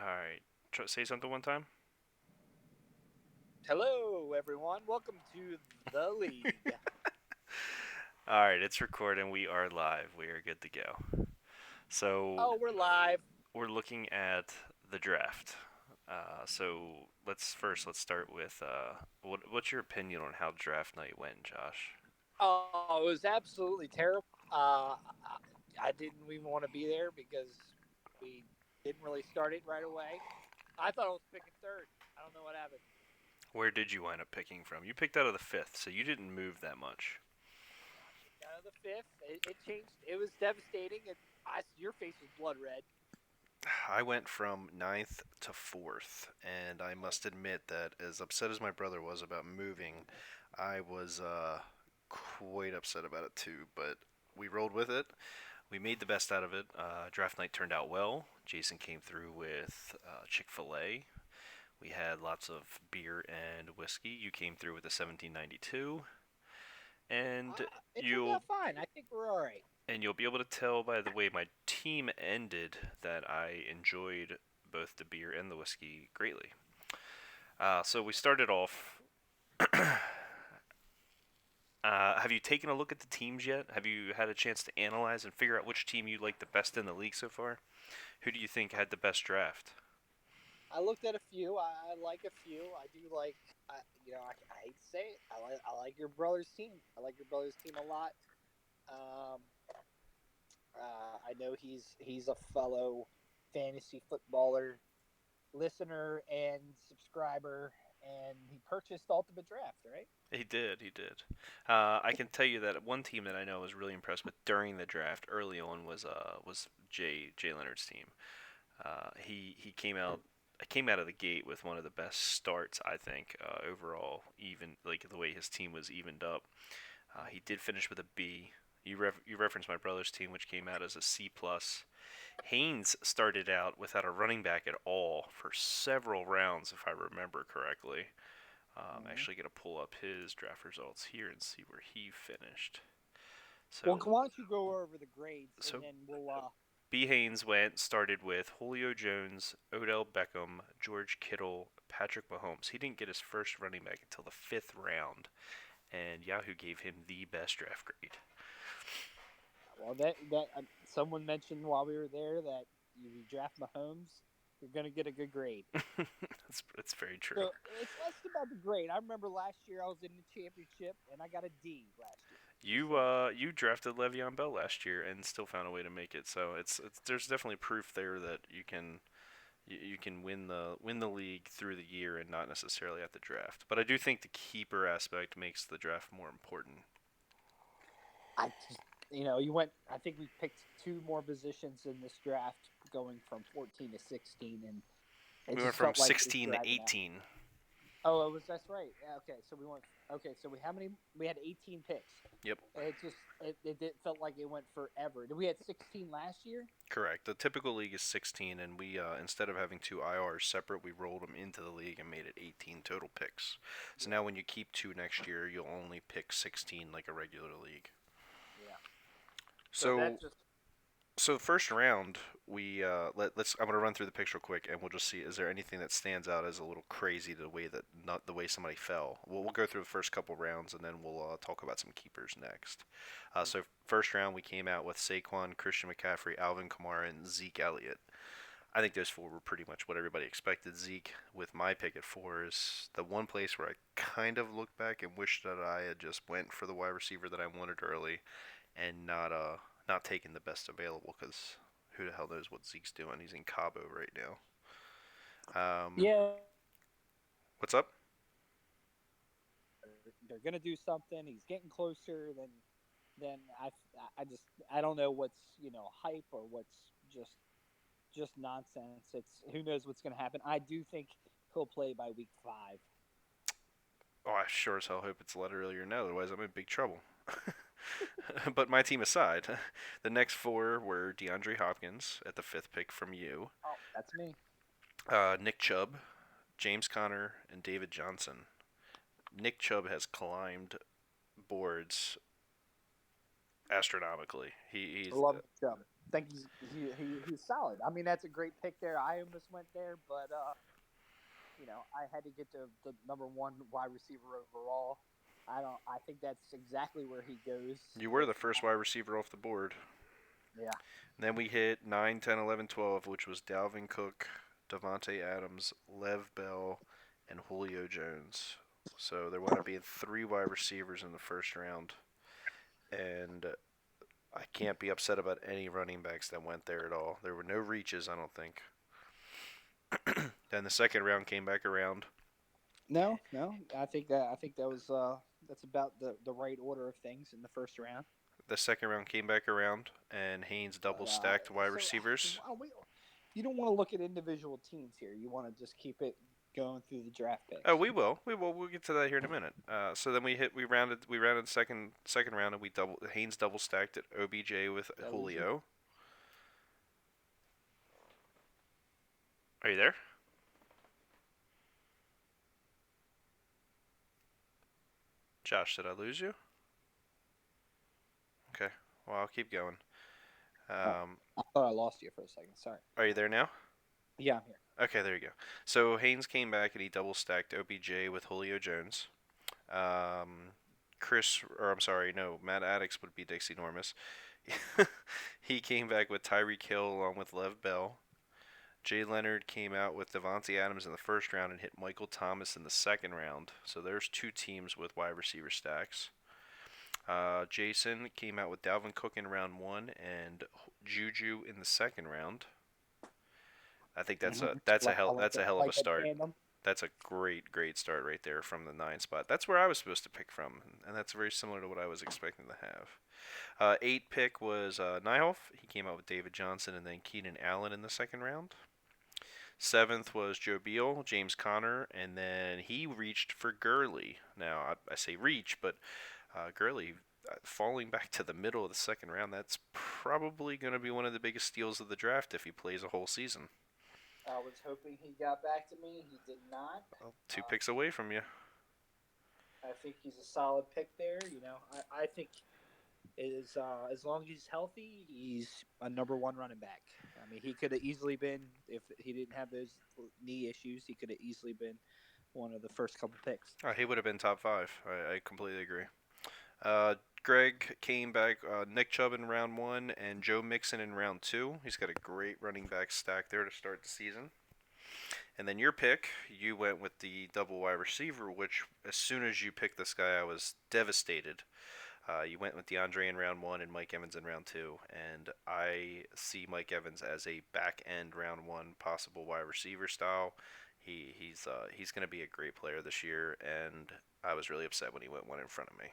All right. Say something one time. Hello, everyone. Welcome to the league. All right, it's recording. We are live. We are good to go. So Oh, we're live. we're looking at the draft. So let's start with what's your opinion on how draft night went, Josh? Oh, it was absolutely terrible. I didn't even want to be there because we didn't really start it right away. I thought I was picking third. I don't know what happened. Where did you wind up picking from? You picked out of the fifth, so you didn't move that much. I picked out of the fifth. It changed. It was devastating, and your face was blood red. I went from ninth to fourth, and I Oh, must admit that as upset as my brother was about moving, I was quite upset about it too. But we rolled with it. We made the best out of it. Draft night turned out well. Jason came through with Chick-fil-A. We had lots of beer and whiskey. You came through with a 1792, and it turned you'll out fine. I think we're all right. you'll be able to tell by the way my team ended that I enjoyed both the beer and the whiskey greatly. So we started off. Have you taken a look at the teams yet? Have you had a chance to analyze and figure out which team you like the best in the league so far? Who do you think had the best draft? I looked at a few. I like a few. I do like. I hate to say it. I like your brother's team. I like your brother's team a lot. Um, I know he's a fellow fantasy footballer, listener, and subscriber, and he purchased Ultimate Draft, right? He did, he did. I can tell you that one team that I know I was really impressed with during the draft early on was Jay Leonard's team. He came out of the gate with one of the best starts I think overall. Even like the way his team was evened up. He did finish with a B. You referenced my brother's team, which came out as a C plus. Haynes started out without a running back at all for several rounds, if I remember correctly. I'm Mm-hmm. actually going to pull up his draft results here and see where he finished. Well, So, why don't you go over the grades, and so then we'll. B. Haynes started with Julio Jones, Odell Beckham, George Kittle, Patrick Mahomes. He didn't get his first running back until the fifth round, and Yahoo gave him the best draft grade. Well, that someone mentioned while we were there that you draft Mahomes, you're gonna get a good grade. That's very true. So it's less about the grade. I remember last year I was in the championship and I got a D last year. Just saying. You drafted Le'Veon Bell last year and still found a way to make it. So it's there's definitely proof there that you can win the league through the year and not necessarily at the draft. But I do think the keeper aspect makes the draft more important. I just, you went. I think we picked two more positions in this draft, going from 14 to 16, and it We went just from felt like it was 16 to dragging out. 18. Oh, it was that's right. Yeah, okay, so we went. Okay, so we how many? We had 18 picks. Yep, It felt like it went forever. Did we had 16 last year? correct. The typical league is 16, and we instead of having two IRs separate, we rolled them into the league and made it 18 total picks. So now Yeah, when you keep two next year, you'll only pick 16 like a regular league. yeah. So So that's just So first round, we let's. I'm gonna run through the picks real quick, and we'll just see. Is there anything that stands out as a little crazy the way that not the way somebody fell? We'll go through the first couple rounds, and then we'll talk about some keepers next. So first round, we came out with Saquon, Christian McCaffrey, Alvin Kamara, and Zeke Elliott. I think those four were pretty much what everybody expected. Zeke, with my pick at four, is the one place where I kind of look back and wish that I had just went for the wide receiver that I wanted early and not taking the best available because who the hell knows what Zeke's doing? He's in Cabo right now. Um, yeah. what's up? They're gonna do something. He's getting closer. Then I don't know what's hype or what's just nonsense. It's who knows what's gonna happen. I do think he'll play by week 5. Oh, I sure as hell hope it's a lot earlier now. Otherwise, I'm in big trouble. But my team aside, the next four were DeAndre Hopkins at the fifth pick from you, Oh, that's me. Nick Chubb, James Conner, and David Johnson. Nick Chubb has climbed boards astronomically. I love Chubb. think he's solid. I mean, that's a great pick there. I almost went there, but I had to get to the number one wide receiver overall. I don't. I think that's exactly where he goes. You were the first wide receiver off the board. Yeah. Then we hit 9, 10, 11, 12, which was Dalvin Cook, Devontae Adams, Lev Bell, and Julio Jones. So there wound up being 3 wide receivers in the first round. And I can't be upset about any running backs that went there at all. There were no reaches, I don't think. Then the second round came back around. No, no. I think that was that's about the right order of things in the first round. The second round came back around, and Haynes double But stacked wide so receivers. you don't want to look at individual teams here. You want to just keep it going through the draft Oh, picks. we will. We will. We'll get to that here in a minute. So then we rounded the second round, and we double Haynes double stacked at OBJ with OBJ. Julio. Are you there? Josh, did I lose you? Okay. Well, I'll keep going. Oh, I thought I lost you for a second. Sorry. Are you there now? Yeah, I'm here. Okay, there you go. So Haynes came back and he double stacked OBJ with Julio Jones. Um, I'm sorry, no, Matt Addix would be Dixie Normus. He came back with Tyreek Hill along with Lev Bell. Jay Leonard came out with Devontae Adams in the first round and hit Michael Thomas in the second round. So there's 2 teams with wide receiver stacks. Jason came out with Dalvin Cook in round 1 and Juju in the second round. I think that's a that's a hell that's a hell I of a like that start. tandem. That's a great start right there from the 9 spot. That's where I was supposed to pick from, and that's very similar to what I was expecting to have. 8 pick was Nyhoff. He came out with David Johnson and then Keenan Allen in the second round. 7th was Joe Beal, James Conner, and then he reached for Gurley. Now, I say reach, but Gurley falling back to the middle of the second round, that's probably going to be one of the biggest steals of the draft if he plays a whole season. I was hoping he got back to me. He did not. Well, 2 picks away from you. I think he's a solid pick there. I think is as long as he's healthy, he's a number one running back. I mean, he could have easily been if he didn't have those knee issues. He could have easily been one of the first couple picks. He would have been top 5. I completely agree. Greg came back, Nick Chubb in round 1 and Joe Mixon in round 2. He's got a great running back stack there to start the season. And then your pick, you went with the double wide receiver, which as soon as you picked this guy, I was devastated. You went with DeAndre in round 1 and Mike Evans in round 2. And I see Mike Evans as a back end round 1 possible wide receiver style. He's going to be a great player this year, and I was really upset when he went 1 in front of me.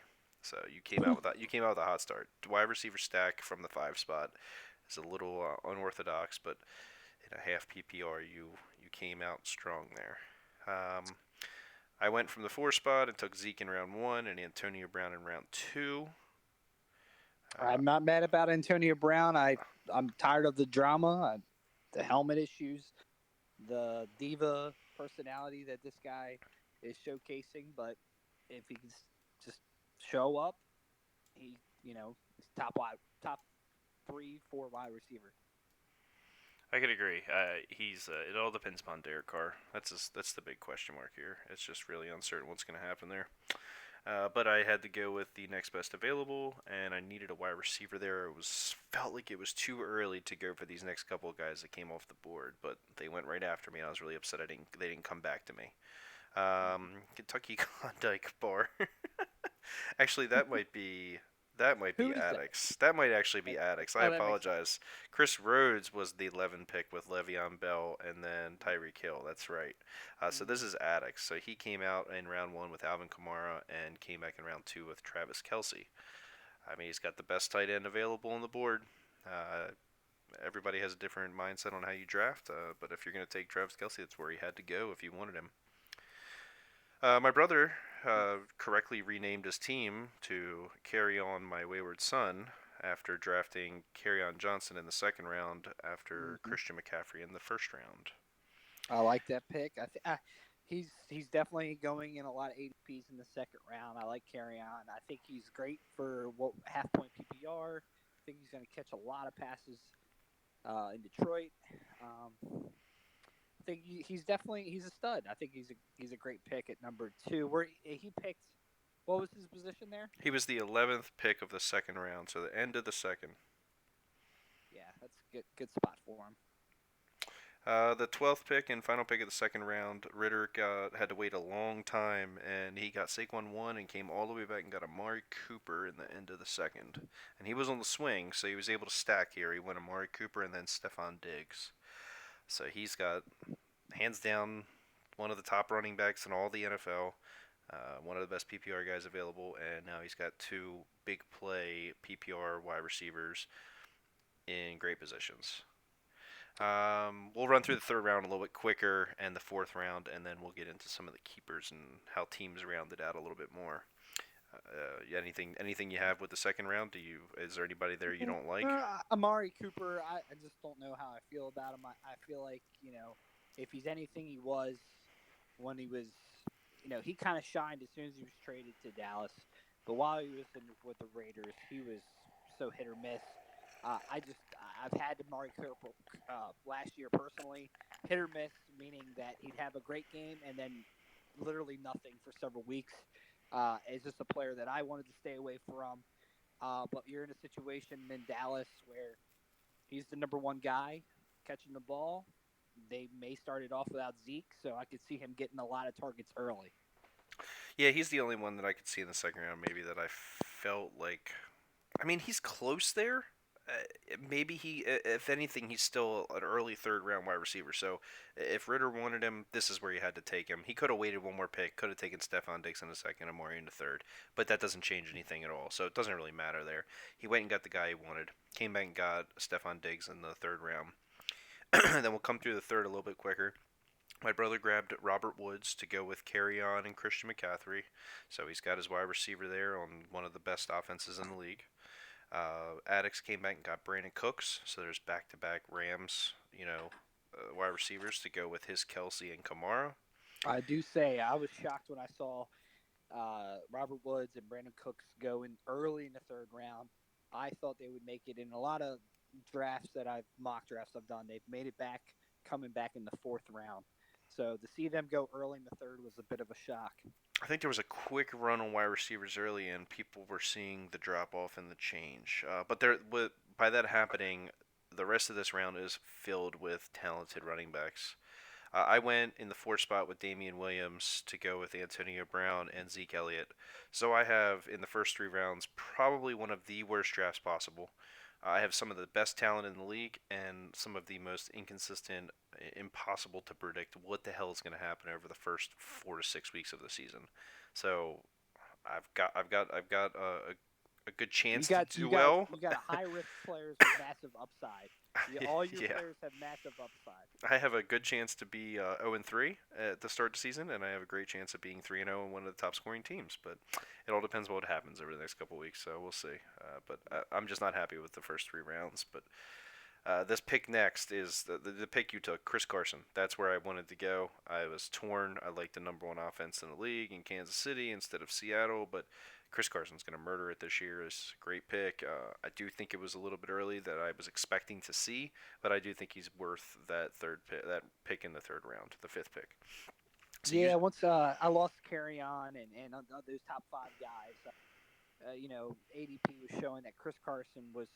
So you came out with that. You came out with a hot start. The wide receiver stack from the 5 spot is a little unorthodox, but in a half PPR, you came out strong there. I went from the 4 spot and took Zeke in round 1 and Antonio Brown in round 2. I'm not mad about Antonio Brown. I'm tired of the drama, the helmet issues, the diva personality that this guy is showcasing. But if he can just show up, he's top 3, 4 wide receiver. I could agree. He's it all depends upon Derek Carr. That's the big question mark here. It's just really uncertain what's going to happen there. But I had to go with the next best available, and I needed a wide receiver there. Felt like it was too early to go for these next couple of guys that came off the board, but they went right after me, and I was really upset they didn't come back to me. Kentucky Klondike Bar. Actually, that might be Addix. That might actually be Addix. I apologize. Chris Rhodes was the 11 pick with Le'Veon Bell and then Tyreek Hill. That's right. So this is Addix. So he came out in round 1 with Alvin Kamara and came back in round 2 with Travis Kelce. I mean, he's got the best tight end available on the board. Everybody has a different mindset on how you draft, but if you're going to take Travis Kelce, that's where he had to go if you wanted him. My brother correctly renamed his team to Carry On My Wayward Son after drafting Kerryon Johnson in the second round after Christian McCaffrey in the first round. I like that pick. He's definitely going in a lot of ADPs in the second round. I like Kerryon. I think he's great for half point PPR. I think he's going to catch a lot of passes in Detroit. I think he's definitely he's a stud. I think he's a great pick at number two. Where he picked, what was his position there? He was the 11th pick of the second round, so the end of the second. Yeah, that's a good spot for him. The 12th pick and final pick of the second round, Ritter had to wait a long time, and he got Saquon 1 and came all the way back and got Amari Cooper in the end of the second. And he was on the swing, so he was able to stack here. He went Amari Cooper and then Stephon Diggs. So he's got, hands down, one of the top running backs in all the NFL, one of the best PPR guys available, and now he's got two big play PPR wide receivers in great positions. We'll run through the third round a little bit quicker and the fourth round, and then we'll get into some of the keepers and how teams rounded out a little bit more. Anything you have with the second round? Is there anybody there you don't like? Amari Cooper, I just don't know how I feel about him. I feel like, if he's anything he was when he was, he kind of shined as soon as he was traded to Dallas. But while he was with the Raiders, he was so hit or miss. I've had Amari Cooper last year personally, hit or miss, meaning that he'd have a great game and then literally nothing for several weeks. It's just a player that I wanted to stay away from. But you're in a situation in Dallas where he's the number one guy catching the ball. They may start it off without Zeke, so I could see him getting a lot of targets early. Yeah, he's the only one that I could see in the second round. Maybe that I felt like. I mean, he's close there. Maybe if anything, he's still an early third round wide receiver. So if Ritter wanted him, this is where he had to take him. He could have waited one more pick, could have taken Stephon Diggs in the second and Maury in the third, but that doesn't change anything at all. So it doesn't really matter there. He went and got the guy he wanted, came back and got Stephon Diggs in the third round. Then we'll come through the third a little bit quicker. My brother grabbed Robert Woods to go with Carry-On and Christian McCaffrey. So he's got his wide receiver there on one of the best offenses in the league. Addicts came back and got Brandon Cooks. So there's back-to-back Rams, wide receivers to go with his Kelsey and Kamara. I do say I was shocked when I saw Robert Woods and Brandon Cooks go in early in the third round. I thought they would make it in a lot of drafts that mock drafts I've done. They've made it back, coming back in the fourth round. So to see them go early in the third was a bit of a shock. I think there was a quick run on wide receivers early, and people were seeing the drop off and the change. By that happening, the rest of this round is filled with talented running backs. I went in the fourth spot with Damian Williams to go with Antonio Brown and Zeke Elliott. So I have, in the first three rounds, probably one of the worst drafts possible. I have some of the best talent in the league and some of the most inconsistent, impossible to predict what the hell is going to happen over the first 4 to 6 weeks of the season. So I've got a good chance to do well. You got high risk players with massive upside. All your Yeah. players have massive upside. I have a good chance to be 0-3 at the start of the season, and I have a great chance of being 3-0 and one of the top scoring teams. But it all depends on what happens over the next couple of weeks, so we'll see. I'm just not happy with the first three rounds. But this pick next is the pick you took, Chris Carson. That's where I wanted to go. I was torn. I like the number one offense in the league in Kansas City instead of Seattle, but Chris Carson's going to murder it this year. It's a great pick. I do think it was a little bit early that I was expecting to see, but I do think he's worth that pick in the third round, the fifth pick. So Yeah, once I lost Carry On and those top five guys, ADP was showing that Chris Carson was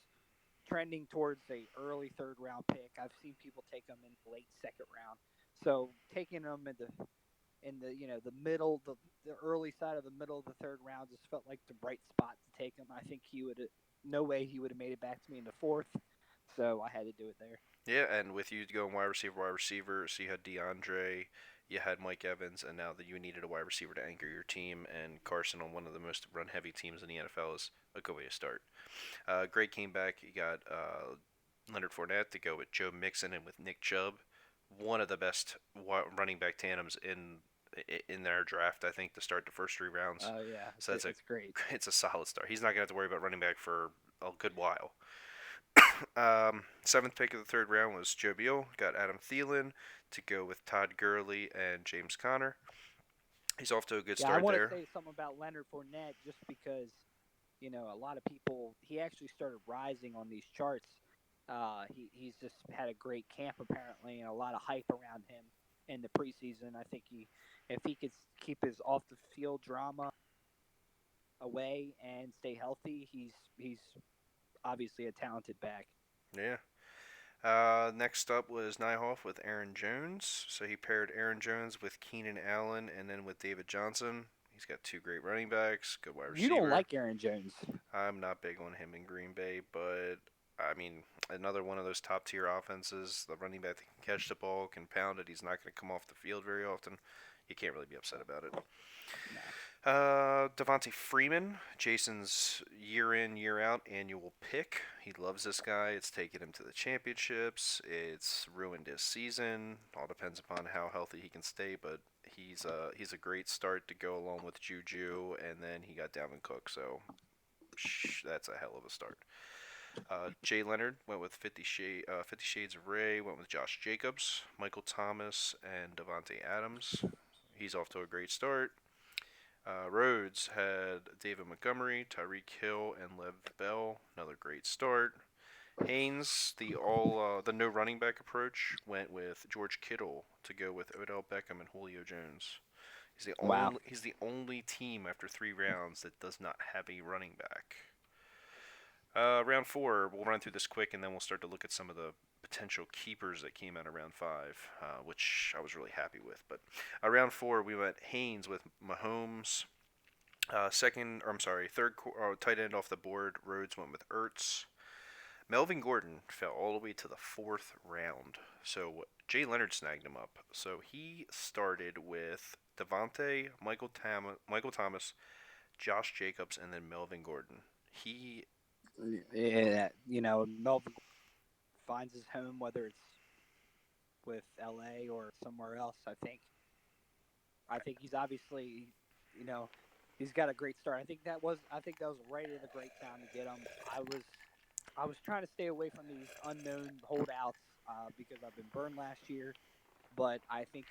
trending towards a early third round pick. I've seen people take him in late second round. So taking him in the the middle, the early side of the middle of the third round just felt like the right spot to take him. I think he would no way he would have made it back to me in the fourth. So I had to do it there. yeah, and with you going wide receiver, so you had DeAndre, you had Mike Evans, and now that you needed a wide receiver to anchor your team, and Carson on one of the most run-heavy teams in the NFL is a good way to start. Gray came back. You got Leonard Fournette to go with Joe Mixon and with Nick Chubb. One of the best running back tandems in their draft, I think, to start the first three rounds. Oh yeah, So it's great. it's a solid start. He's not gonna have to worry about running back for a good while. Seventh pick of the third round was Joe Beal. Got Adam Thielen to go with Todd Gurley and James Conner. He's off to a good Yeah, I start want to there. say something about Leonard Fournette just because a lot of people he actually started rising on these charts He's just had a great camp apparently, and a lot of hype around him in the preseason. I think if he could keep his off the field drama away and stay healthy, he's obviously a talented back. Yeah. Next up was Nyhoff with Aaron Jones. So he paired Aaron Jones with Keenan Allen and then with David Johnson. He's got two great running backs, good wide You don't receiver. like Aaron Jones. I'm not big on him in Green Bay, but I mean, another one of those top tier offenses. The running back that can catch the ball, can pound it. He's not going to come off the field very often. You can't really be upset about it. No. Devontae Freeman, Jason's year in, year out annual pick. He loves this guy. It's taken him to the championships. It's ruined his season. All depends upon how healthy he can stay, but he's a great start to go along with Juju, and then he got Dalvin Cook, so that's a hell of a start. Jay Leonard went with 50 Shades of Ray, went with Josh Jacobs, Michael Thomas, and Devontae Adams. He's off to a great start. Rhodes had David Montgomery, Tyreek Hill, and Lev Bell. Another great start. Haynes, the no running back approach, went with George Kittle to go with Odell Beckham and Julio Jones. Wow. He's the only team after 3 rounds that does not have a running back. Round 4, we'll run through this quick, and then we'll start to look at some of the potential keepers that came out of round 5, which I was really happy with. But round 4, we went Haynes with Mahomes. Third tight end off the board. Rhodes went with Ertz. Melvin Gordon fell all the way to the 4th round, so Jay Leonard snagged him up. So he started with Devontae, Michael Thomas, Josh Jacobs, and then Melvin Gordon. He Yeah, Melvin finds his home, whether it's with LA or somewhere else. I think he's obviously, you know, he's got a great start. I think that was right at a great time to get him. I was trying to stay away from these unknown holdouts because I've been burned last year. But I think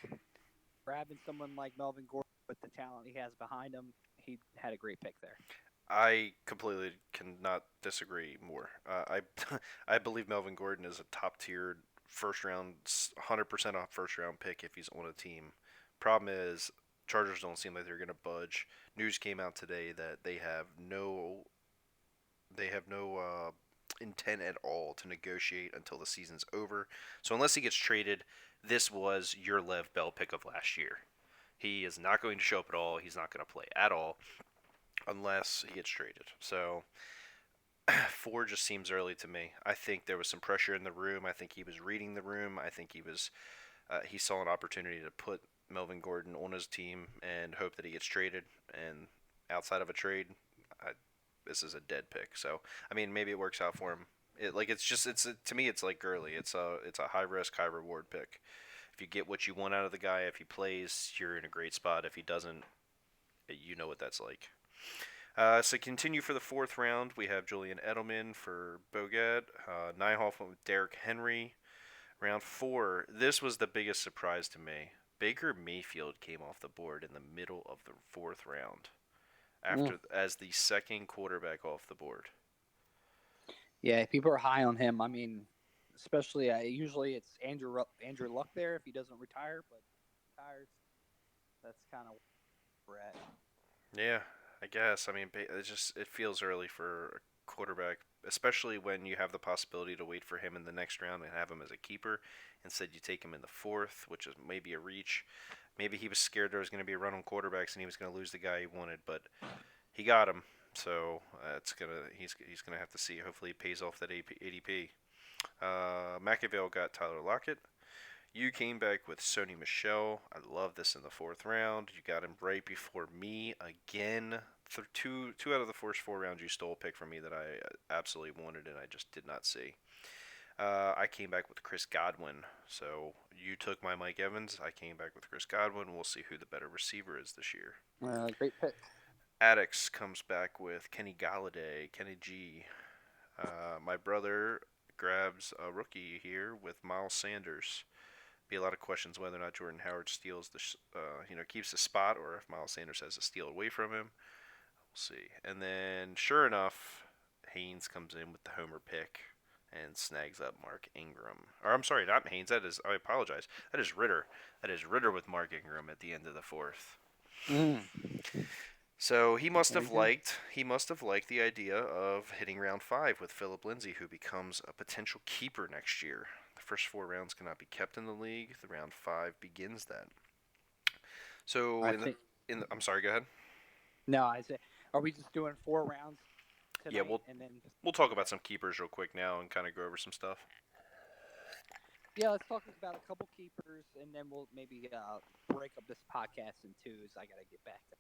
grabbing someone like Melvin Gordon with the talent he has behind him, he had a great pick there. I completely cannot disagree more. I believe Melvin Gordon is a top tier first round, 100% off first round pick if he's on a team. Problem is, Chargers don't seem like they're going to budge. News came out today that they have no intent at all to negotiate until the season's over. So unless he gets traded, this was your Lev Bell pick of last year. He is not going to show up at all. He's not going to play at all unless he gets traded. So 4 just seems early to me. I think there was some pressure in the room. I think he was reading the room. I think he saw an opportunity to put Melvin Gordon on his team and hope that he gets traded. And outside of a trade, this is a dead pick. So I mean, maybe it works out for him. To me, it's like Gurley. It's a high risk, high reward pick. If you get what you want out of the guy, if he plays, you're in a great spot. If he doesn't, you know what that's like. So continue for the 4th round. We have Julian Edelman for Bogat. Nyhoff went with Derrick Henry. Round 4. This was the biggest surprise to me. Baker Mayfield came off the board in the middle of the 4th round, Mm. as the second quarterback off the board. Yeah, people are high on him. I mean, especially usually it's Andrew Luck there if he doesn't retire, but retires. That's kind of where we're at. Yeah, I guess. I mean, it feels early for a quarterback, especially when you have the possibility to wait for him in the next round and have him as a keeper. Instead, you take him in the 4th, which is maybe a reach. Maybe he was scared there was going to be a run on quarterbacks and he was going to lose the guy he wanted, but he got him. So he's gonna have to see. Hopefully, he pays off that ADP. Machiavel got Tyler Lockett. You came back with Sony Michelle. I love this in the 4th round. You got him right before me again. Two out of the first 4 rounds, you stole a pick from me that I absolutely wanted and I just did not see. I came back with Chris Godwin. So you took my Mike Evans. I came back with Chris Godwin. We'll see who the better receiver is this year. Great pick. Addix comes back with Kenny Galladay, Kenny G. My brother grabs a rookie here with Miles Sanders. Be a lot of questions whether or not Jordan Howard steals keeps the spot, or if Miles Sanders has a steal away from him. We'll see. And then, sure enough, Haynes comes in with the homer pick. and snags up Mark Ingram. Or I'm sorry, not Haynes. I apologize. That is Ritter. That is Ritter with Mark Ingram at the end of the fourth. Mm. So Very good. he must have liked the idea of hitting round 5 with Philip Lindsay, who becomes a potential keeper next year. The first 4 rounds cannot be kept in the league. The round 5 begins then. So I think I'm sorry, go ahead. no. I say, are we just doing 4 rounds Yeah, tonight, and then we'll talk okay? about some keepers real quick now and kind of go over some stuff. Yeah, let's talk about a couple keepers, and then we'll maybe break up this podcast in twos. I gotta get back to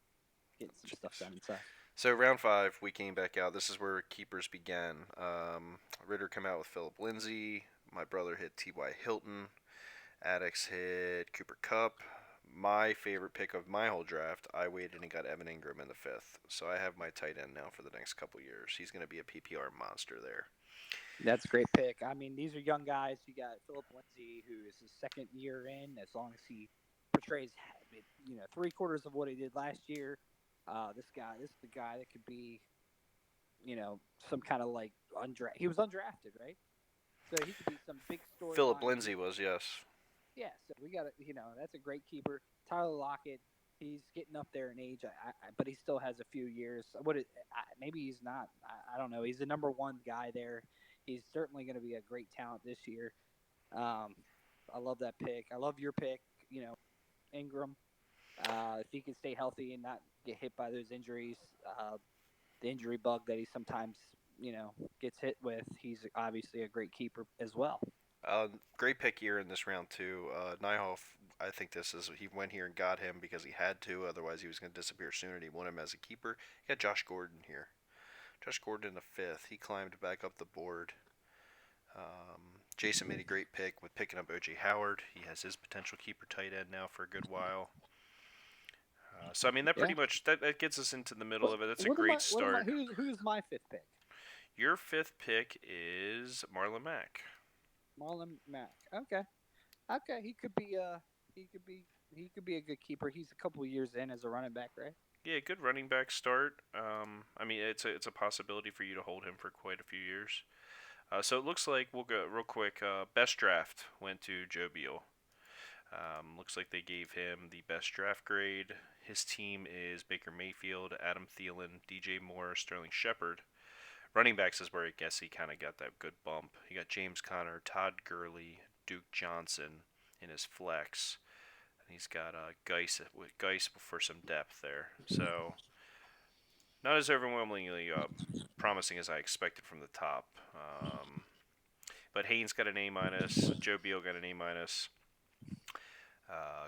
getting some stuff Jeez. done inside. So round 5, we came back out. This is where keepers began. Ritter come out with Philip Lindsay. My brother hit T.Y. Hilton. Addicts hit Cooper Cup. My favorite pick of my whole draft, I waited and got Evan Ingram in the 5th. So I have my tight end now for the next couple years. He's going to be a PPR monster there. That's a great pick. I mean, these are young guys. You got Philip Lindsay, who is his second year in. As long as he portrays, 3/4 of what he did last year, this is the guy that could be, some kind of like undrafted. He was undrafted, right? So he could be some big Philip storyline. Lindsay was, yes. Yeah, so we got to, that's a great keeper. Tyler Lockett, he's getting up there in age, but he still has a few years. Maybe he's not. I don't know. He's the number one guy there. He's certainly going to be a great talent this year. Um, I love that pick. I love your pick. Ingram. If he can stay healthy and not get hit by those injuries, the injury bug that he sometimes gets hit with, he's obviously a great keeper as well. Great pick here in this round, too. Nyhoff, I think he went here and got him because he had to, otherwise he was going to disappear soon, and he won him as a keeper. He got Josh Gordon here. Josh Gordon in the 5th. He climbed back up the board. Jason made a great pick with picking up O.J. Howard. He has his potential keeper tight end now for a good while. So I mean that Yeah. pretty much that gets us into the middle of it. That's a What am I? great What am I? start. Who's my fifth pick? Your 5th pick is Marlon Mack. Marlon Mack. Okay. Okay. He could be he could be a good keeper. He's a couple of years in as a running back, right? Yeah, good running back start. I mean it's a possibility for you to hold him for quite a few years. So it looks like we'll go real quick. Best draft went to Joe Beal. Looks like they gave him the best draft grade. His team is Baker Mayfield, Adam Thielen, DJ Moore, Sterling Shepard. Running backs is where I guess he kind of got that good bump. He got James Conner, Todd Gurley, Duke Johnson in his flex. And he's got Geis for some depth there. So not as overwhelmingly promising as I expected from the top. But Haynes got an A minus. Joe Beal got an A minus.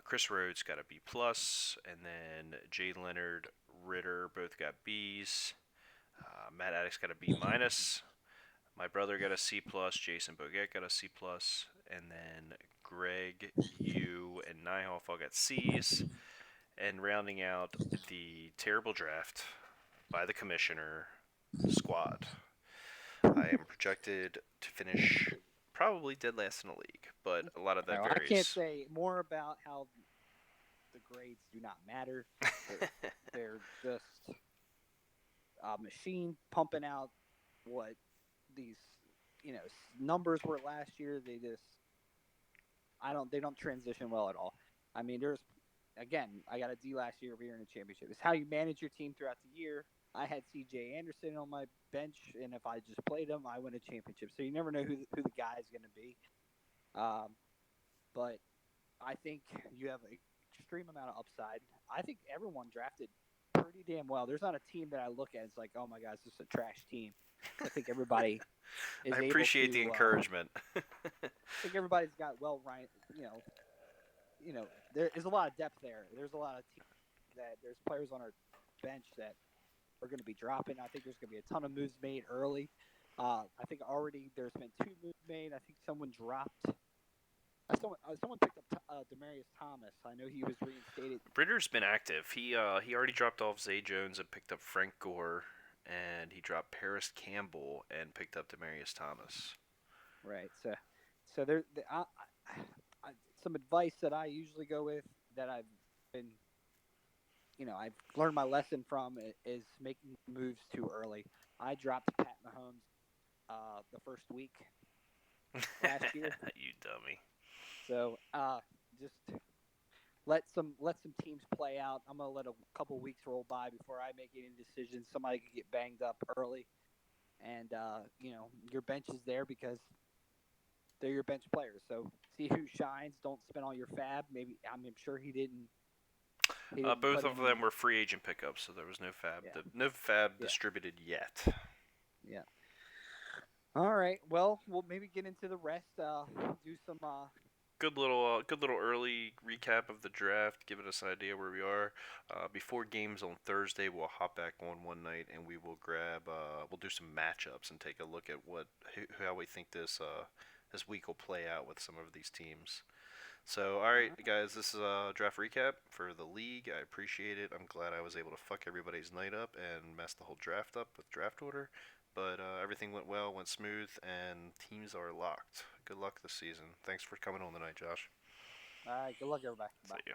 Chris Rhodes got a B plus, and then Jay Leonard, Ritter both got B's. Matt Addicks got a B minus. My brother got a C plus. Jason Boget got a C plus, and then Greg, you, and Nyhoff all got C's. And rounding out the terrible draft by the commissioner squad, I am projected to finish probably dead last in the league, but a lot of that I can't varies. say more about how the grades do not matter. They're, they're just a machine pumping out what these numbers were last year. They don't transition well at all. I mean, I got a D last year over here in the championship. It's how you manage your team throughout the year. I had C.J. Anderson on my bench, and if I just played him, I win a championship. So you never know who the guy is going to be. But I think you have an extreme amount of upside. I think everyone drafted pretty damn well. There's not a team that I look at. It's like, oh my gosh, this is a trash team. I think everybody I is able appreciate the to. encouragement. I think everybody's got there is a lot of depth there. There's a lot of teams there's players on our bench that are going to be dropping. I think there's going to be a ton of moves made early. I think already there's been 2 moves made. I think someone dropped. Someone picked up Demarius Thomas. I know he was reinstated. Britter's been active. He already dropped off Zay Jones and picked up Frank Gore, and he dropped Paris Campbell and picked up Demarius Thomas. Right. So some advice that I usually go with that I've been, I've learned my lesson from is making moves too early. I dropped Pat Mahomes the first week. last year. You dummy. So just let some teams play out. I'm gonna let a couple weeks roll by before I make any decisions. Somebody could get banged up early, and your bench is there because they're your bench players. So see who shines. Don't spend all your fab. Maybe I'm sure he didn't. He didn't Both put of any. them were free agent pickups, so there was no fab. Yeah, No fab yeah, distributed yet. yeah. All right. Well, we'll maybe get into the rest. Do some. Good little early recap of the draft, giving us an idea where we are. Before games on Thursday, we'll hop back on one night and we will we'll do some matchups and take a look at how we think this week will play out with some of these teams. So, all right, guys, this is a draft recap for the league. I appreciate it. I'm glad I was able to fuck everybody's night up and mess the whole draft up with draft order. But everything went well, went smooth, and teams are locked. Good luck this season. Thanks for coming on tonight, Josh. All right. Good luck, everybody. See Bye. you.